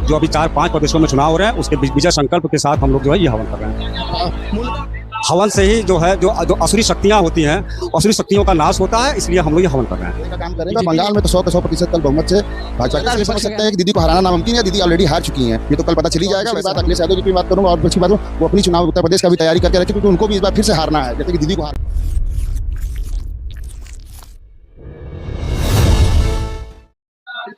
जो अभी 4-5 प्रदेशों में चुनाव हो रहे हैं उसके विजय संकल्प के साथ हम लोग जो है ये हवन कर रहे हैं। हवन से ही जो है जो असुरी शक्तियां होती हैं, असुरी शक्तियों का नाश होता है, इसलिए हम लोग ये हवन कर रहे हैं। का काम करेंगे। बंगाल में तो 100 के 100% कल बहुमत से भाजपा समझ सकते हैं कि दीदी को हराना नामुमकिन है। दीदी ऑलरेडी हार चुकी हैं, ये तो कल पता चली जाएगा। वैसे बात अखिलेश यादव की बात करूंगा और दूसरी बात वो अपनी चुनाव उत्तर प्रदेश का भी तैयारी करके रखे, क्योंकि उनको भी इस बार फिर से हारना है, जैसे कि दीदी को हार।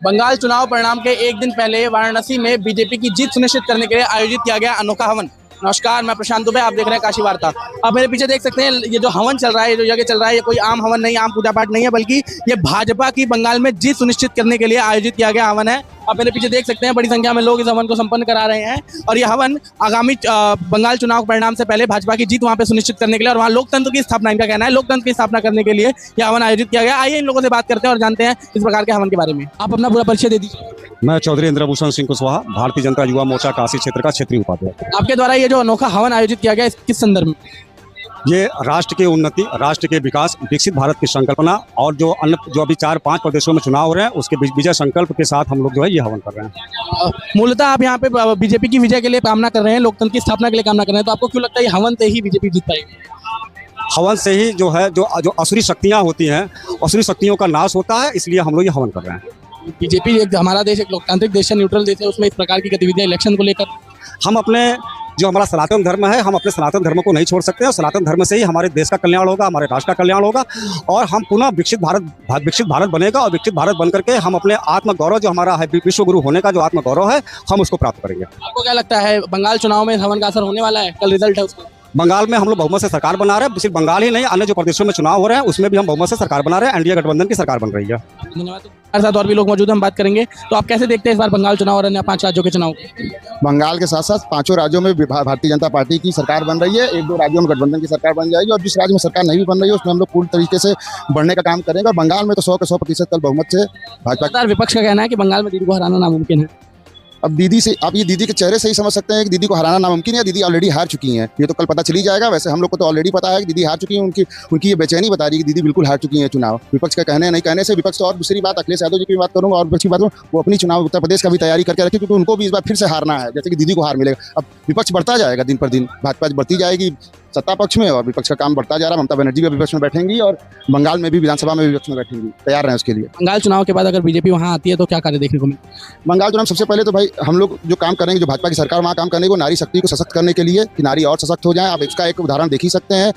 बंगाल चुनाव परिणाम के एक दिन पहले वाराणसी में बीजेपी की जीत सुनिश्चित करने के लिए आयोजित किया गया अनोखा हवन। नमस्कार, मैं प्रशांत दुबे, आप देख रहे हैं काशी वार्ता। अब मेरे पीछे देख सकते हैं ये जो हवन चल रहा है, ये जो यज्ञ चल रहा है, ये कोई आम हवन नहीं, आम पूजा पाठ नहीं है, बल्कि ये भाजपा की बंगाल में जीत सुनिश्चित करने के लिए आयोजित किया गया हवन है। आप मेरे पीछे देख सकते हैं बड़ी संख्या में लोग इस हवन को संपन्न करा रहे हैं और यह हवन आगामी बंगाल चुनाव परिणाम से पहले भाजपा की जीत वहां पे सुनिश्चित करने के लिए और वहां लोकतंत्र की स्थापना, इनका कहना है लोकतंत्र की स्थापना करने के लिए यह हवन आयोजित किया गया। आइए इन लोगों से बात करते हैं और जानते हैं इस प्रकार के हवन के बारे में। आप अपना पूरा परिचय दे दीजिए। मैं चौधरी इंद्रभूषण सिंह कुशवाहा, भारतीय जनता युवा मोर्चा काशी क्षेत्र का क्षेत्रीय उपाध्यक्ष। आपके द्वारा ये जो अनोखा हवन आयोजित किया गया, किस संदर्भ में? ये राष्ट्र की उन्नति, राष्ट्र के विकास, विकसित भारत की संकल्पना और जो अभी 4-5 प्रदेशों में चुनाव हो रहे हैं उसके विजय संकल्प के साथ हम लोग जो है ये हवन कर रहे हैं। मूलतः आप यहाँ पे बीजेपी की विजय के लिए कामना कर रहे हैं, लोकतंत्र की स्थापना के लिए कामना कर रहे हैं, तो आपको क्यों लगता है हवन से ही बीजेपी जीत पाएगी? हवन से ही जो है जो असुरी शक्तियां होती हैं, असुरी शक्तियों का नाश होता है, इसलिए हम लोग ये हवन कर रहे हैं। बीजेपी हमारा देश एक लोकतांत्रिक देश है, न्यूट्रल देश है, उसमें इस प्रकार की गतिविधियां इलेक्शन को लेकर हम अपने जो हमारा सनातन धर्म है, हम अपने सनातन धर्म को नहीं छोड़ सकते और सनातन धर्म से ही हमारे देश का कल्याण होगा, हमारे राष्ट्र का कल्याण होगा और हम पुनः विकसित भारत बनेगा और विकसित भारत बन करके हम अपने आत्म गौरव जो हमारा है, विश्व गुरु होने का जो आत्म गौरव है, हम उसको प्राप्त करेंगे। आपको क्या लगता है बंगाल चुनाव में हवन का असर होने वाला है? कल रिजल्ट है उसका। बंगाल में हम लोग बहुमत से सरकार बना रहे हैं, सिर्फ बंगाल ही नहीं, अन्य जो प्रदेशों में चुनाव हो रहे हैं उसमें भी हम बहुमत से सरकार बना रहे हैं। एनडीए गठबंधन की सरकार बन रही है। धन्यवाद। हमारे साथ और भी लोग मौजूद हैं, हम बात करेंगे। तो आप कैसे देखते हैं इस बार बंगाल चुनाव और अन्य 5 राज्यों के चुनाव? बंगाल के साथ साथ 5 राज्यों में भारतीय जनता पार्टी की सरकार बन रही है, 1-2 राज्यों में गठबंधन की सरकार बन जाएगी और जिस राज्य में सरकार नहीं भी बन रही है उसमें हम लोग पूर्ण तरीके से बढ़ने का काम करेंगे। और बंगाल में तो 100 के 100% कल बहुमत से भाजपा। विपक्ष का कहना है कि बंगाल में दीदी को हराना नामुमकिन है। अब दीदी से आप ये दीदी के चेहरे से ही समझ सकते हैं कि दीदी को हराना नामुमकिन है। दीदी ऑलरेडी हार चुकी हैं, ये तो कल पता चली जाएगा। वैसे हम लोग को तो ऑलरेडी पता है कि दीदी हार चुकी हैं, उनकी ये बेचैनी बता रही है कि दीदी बिल्कुल हार चुकी हैं चुनाव। विपक्ष का कहने नहीं कहने से विपक्ष। और दूसरी बात अखिलेश यादव जी की बात करूंगा और दूसरी बात वो अपनी चुनाव उत्तर प्रदेश का भी तैयारी करके रखे, क्योंकि उनको भी इस बार फिर से हारना है, जैसे कि दीदी को हार मिलेगा। अब विपक्ष बढ़ता जाएगा दिन पर दिन, भाजपा बढ़ती जाएगी सत्ता पक्ष में और विपक्ष का काम बढ़ता जा रहा है। ममता बनर्जी भी विपक्ष में बैठेंगी और बंगाल में भी विधानसभा में विपक्ष में बैठेंगी, तैयार हैं उसके लिए। बंगाल चुनाव के बाद अगर बीजेपी वहां आती है तो क्या कार्य देखने को मिलेगा? बंगाल चुनाव सबसे पहले तो भाई हम लोग जो काम करेंगे, जो भाजपा की सरकार वहाँ काम करने को, नारी शक्ति को सशक्त करने के लिए कि नारी और सशक्त हो जाए। आप इसका एक उदाहरण देख ही सकते हैं,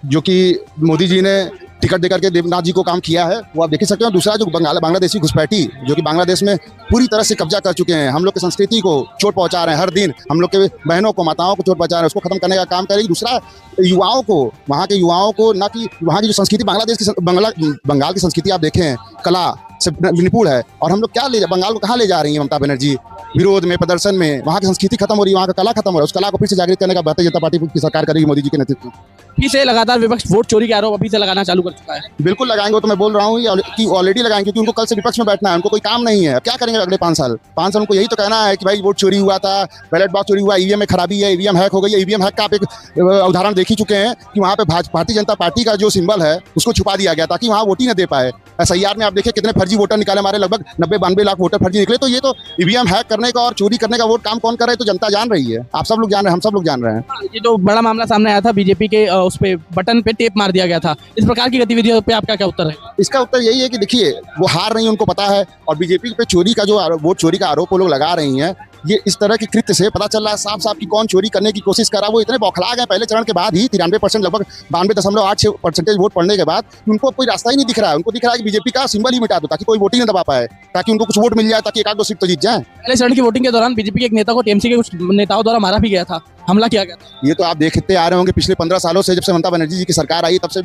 जो कि मोदी जी ने टिकट देकर के देवनाथ जी को काम किया है, वो आप देख ही सकते हैं। दूसरा जो बांग्लादेशी घुसपैठी जो कि बांग्लादेश में पूरी तरह से कब्जा कर चुके हैं, हम लोग की संस्कृति को चोट पहुंचा रहे हैं, हर दिन हम लोग के बहनों को, माताओं को चोट पहुंचा रहे हैं, उसको खत्म करने का काम करेगी। दूसरा युवाओं को, वहाँ के युवाओं को, ना कि वहाँ की जो संस्कृति बांग्लादेश की बंगाल की संस्कृति आप देखें कला से निपुण है और हम लोग क्या बंगाल को कहाँ ले जा रही है ममता बनर्जी? विरोध में, प्रदर्शन में। वहाँ की संस्कृति खत्म हो रही है, वहाँ का कला खत्म हो रहा है। उस कला को फिर से जागृत करने का भारतीय जनता पार्टी की सरकार करेगी मोदी जी के नेतृत्व में। अभी से लगातार विपक्ष वोट चोरी के आरोप अभी से लगाना चालू कर चुका है। बिल्कुल लगाएंगे, तो मैं बोल रहा हूँ कि ऑलरेडी लगाएंगे, क्योंकि उनको कल से विपक्ष में बैठना है, उनको कोई काम नहीं है। क्या करेंगे अगले 5 साल? 5 साल उनको यही तो कहना है कि भाई वोट चोरी हुआ था, बैलेट बॉक्स चोरी हुआ, ईवीएम में खराबी है, ईवीएम हैक हो गई है। ईवीएम हैक का आप एक उदाहरण देख ही चुके हैं कि वहाँ पे भारतीय जनता पार्टी का जो सिंबल है उसको छुपा दिया गया ताकि वहाँ वोट ही न दे पाए। SIR में आप देखिए कितने फर्जी वोटर निकाले, हमारे लगभग 90-92 लाख वोटर फर्जी निकले। तो ये तो ईवीएम हैक करने का और चोरी करने का वोट काम कौन कर रहा है तो जनता जान रही है, आप सब लोग जान रहे हैं, हम सब लोग जान रहे हैं। ये जो बड़ा मामला सामने आया था, बीजेपी के उस पे बटन पे टेप मार दिया गया था, इस प्रकार की गतिविधियों पे आपका क्या उत्तर है? इसका उत्तर यही है कि देखिए वो हार रही है, उनको पता है, और बीजेपी पे चोरी का जो वोट चोरी का आरोप वो लोग लगा रही हैं, ये इस तरह की कृत्य से पता चल रहा है साफ साफ कि कौन चोरी करने की कोशिश करा। वो इतने बौखला गए पहले चरण के बाद ही 93%, लगभग 92.86% वोट पड़ने के बाद उनको कोई रास्ता ही नहीं दिख रहा है। उनको दिख रहा है कि बीजेपी का सिंबल ही मिटा दो ताकि कोई वोट ही ना दबा पाए, ताकि उनको कुछ वोट मिल जाए, ताकि 1-2 सीट तो जीत जाए। पहले चरण की वोटिंग के दौरान बीजेपी के एक नेता को टीएमसी के कुछ नेताओं द्वारा मारा भी गया था, हमला किया गया था। ये तो आप देखते आ रहे होंगे पिछले 15 सालों से, जब से ममता बनर्जी जी की सरकार आई तब से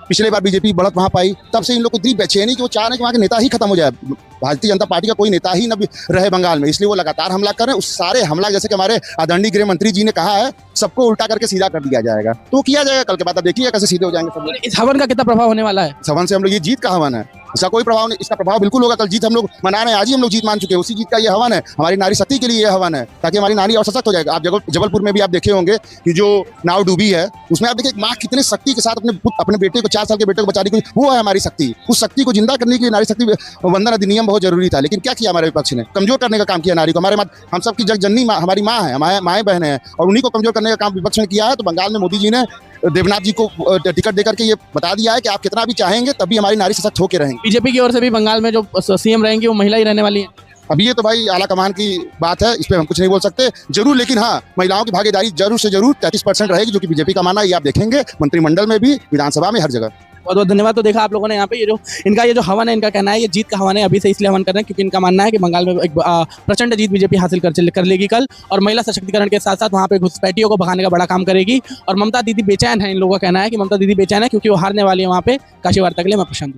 पिछले बार बीजेपी बढ़त वहाँ पाई, तब से इन लोग को इतनी बेचैनी कि वो चाह रहे हैं कि वहाँ के नेता ही खत्म हो जाए, भारतीय जनता पार्टी का कोई नेता ही न रहे बंगाल में, इसलिए वो लगातार हमला कर रहे हैं। उस सारे हमला जैसे कि हमारे आदरणीय गृह मंत्री जी ने कहा है, सबको उल्टा करके सीधा कर दिया जाएगा, तो किया जाएगा कल के बाद। अब देखिए कैसे सीधे हो जाएंगे सब लोग। इस हवन का कितना प्रभाव होने वाला है? इस हवन से हम लोग, ये जीत का हवन है, इसका कोई प्रभाव नहीं, इसका प्रभाव बिल्कुल होगा। कल जीत हम लोग मना रहे हैं, आज ही हम लोग जीत मान चुके हैं, उसी जीत का ये हवन है, हमारी नारी शक्ति के लिए ये हवन है, ताकि हमारी नारी और सशक्त हो जाएगा। आप जबलपुर में भी आप देखे होंगे कि जो नाव डूबी है उसमें आप देखिए माँ कितने शक्ति के साथ अपने बेटे को, 4 साल के बेटे को बचाने की, वो है हमारी शक्ति। उस शक्ति को जिंदा करने के लिए नारी शक्ति वंदन अधिनियम बहुत जरूरी था, लेकिन क्या किया हमारे विपक्ष ने? कमजोर करने का काम किया नारी को। हमारे हम सबकी जगजननी हमारी माँ है, माएँ बहनें हैं, और उन्हीं को कमजोर करने का काम विपक्ष ने किया है। तो बंगाल में मोदी जी ने देवनाथ जी को टिकट देकर के ये बता दिया है कि आप कितना भी चाहेंगे तभी हमारी नारी सशक्त होकर रहेंगी। बीजेपी की ओर से भी बंगाल में जो सीएम रहेंगी वो महिला ही रहने वाली है। अभी ये तो भाई आला कमान की बात है, इस पर हम कुछ नहीं बोल सकते जरूर, लेकिन हाँ महिलाओं की भागीदारी जरूर से जरूर 33% रहेगी, जो कि बीजेपी का मानना है। ये आप देखेंगे मंत्रिमंडल में भी, विधानसभा में, हर जगह। बहुत बहुत धन्यवाद। तो देखा आप लोगों ने यहाँ पे ये जो हवन है, इनका कहना है ये जीत का हवन है, अभी से इसलिए हवन कर रहे हैं क्योंकि इनका मानना है कि बंगाल में एक प्रचंड जीत बीजेपी हासिल कर लेगी कल, और महिला सशक्तिकरण के साथ साथ वहाँ पे घुसपैठियों को भगाने का बड़ा काम करेगी। और ममता दीदी बेचैन है, इन लोगों का कहना है कि ममता दीदी बेचैन है क्योंकि वो हारने वाली है वहाँ पे। काशी वार्ता के लिए मैं प्रशांत।